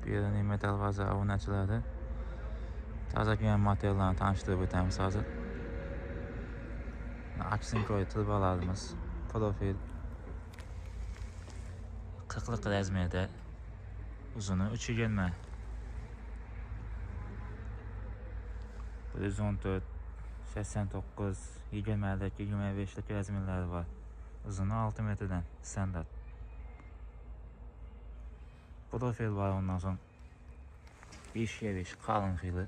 Bu yerda metal g'aza o'rnatiladi. Tozalagan materiallarni tanishtirib o'tamiz hozir. Aksinkoy turbalarimiz, profil 40 razmerda, uzuni 3,20, 114, 89, 20lik, 25lik razmerlari var. Uzuni 6 metrdan standart. Profil var, ondan sonra 5x5 qalın xili.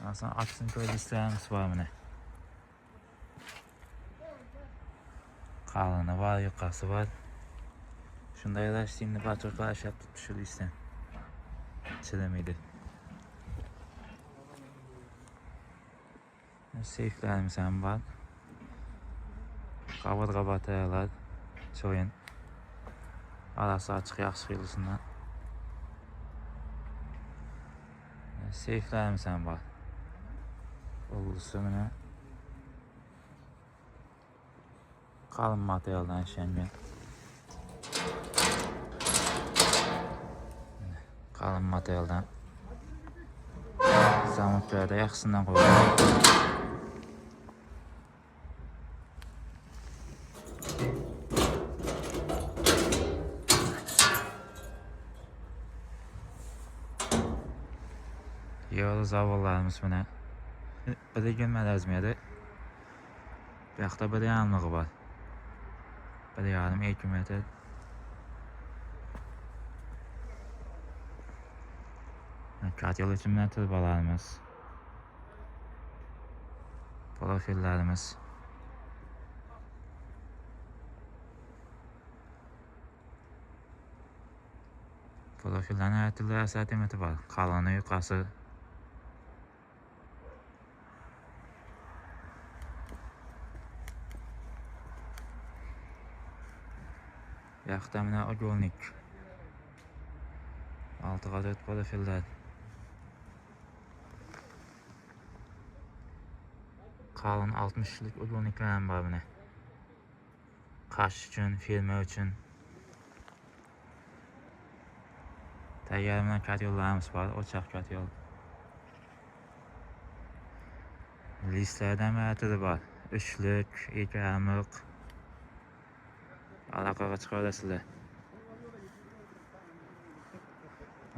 Aslında Aksinkoy listelerimiz var mı ne? Qalını var, yuqası var. Şunda yaraştığımda batırıqlar aşağı tutuşur listen. Çilemiydi. Seyflerimiz hem var. Qabırğa bataryalar, çoyun. Arası açıq yaxşı xilisindən. Seyflerimiz hem var. Olursa qalın materialdan işlənген. Qalın materialdan zamutlarda yaxşısından qoyulur. Yolu zavallarımız buna. Bir de gelmə razmeri. Bu yaxda bir yanlığı var. Bir yarım 2 metr. Katyol için turbalarımız. Profillerimiz. Profillerin her türlü asortimenti var. Qalını, yuqası. Yaxda mına ogolnik. 6x4 profiller. Qalın 60'lik ogolniklerim var buna. Qaş üçün, firma üçün. Tayyorlanan katyollarımız var, oçaq katyol. Listlerden bir türü var. Üçlük, 2 yarımlık. Alaqağa çıxarasılar.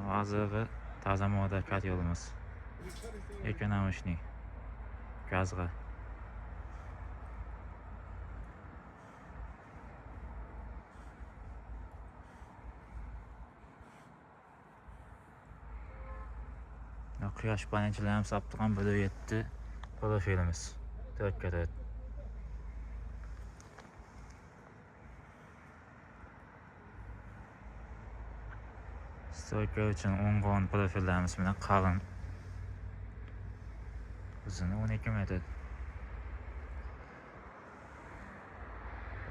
Hazırı taza model katyolumuz. Ekonomishni. Gazga. Quyosh panelchilarimiz saptırgan bölü 7 profilimiz. 4x4. Stoyka için 10 profillerimiz bilen qalın. Uzunu 12 metr.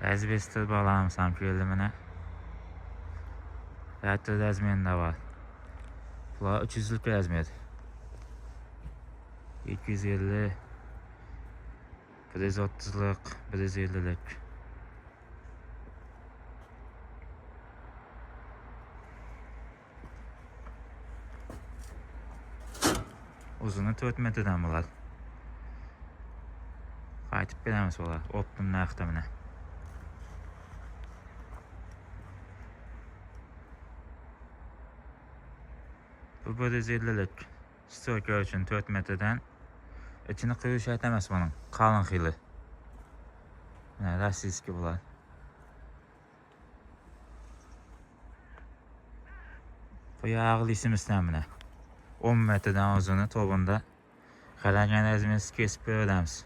Azbest turbalarimiz ham keldi mana. Hatto razmerinde var. Bular 300'lük razmer. 250, 130'luk, 150'lik. Uzunu 4 metreden bular. Qaytib beramiz bular. Optim narxda mana. Bu 150'lik stoyka için 4 metreden. İçini kıyış etemez bunun. Qalın xili. Yani rossiyski bular. Bu yağlısımızdan buna. 10 metreden uzunu tobunda. Qalagan razmerimiz kesib beramiz.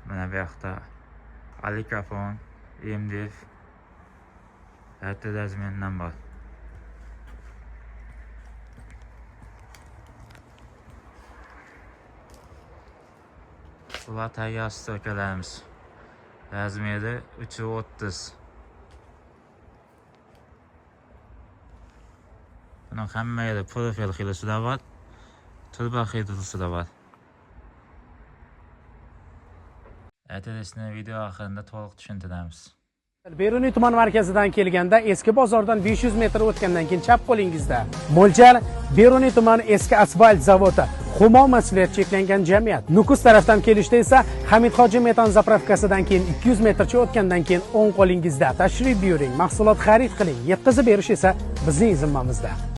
Mana bu yoqda Alikafon, MDF, hatto razmeridan bor. Bular tayyor stokalarimiz. Razmeri 330. Buning hamma yeri profil xilosida bor. Turba xilosida bor. Adresini video oxirida to'liq tushuntiramiz. Beruniy tuman markazidan kelganda eski bozordan 500 metr o'tgandan keyin chap qo'lingizda. Mo'ljal Beruniy tuman eski asfalt zavodi. Humo mas'uliyat cheklangan jamiyat. Nukus tarafdan kelishda esa Hamidxo'ja metan zapravkasidan keyin 200 metrcha o'tgandan keyin o'ng qo'lingizda. Tashrif buyuring, mahsulot xarid qiling. Yetkazib berish esa bizning zimmamizda.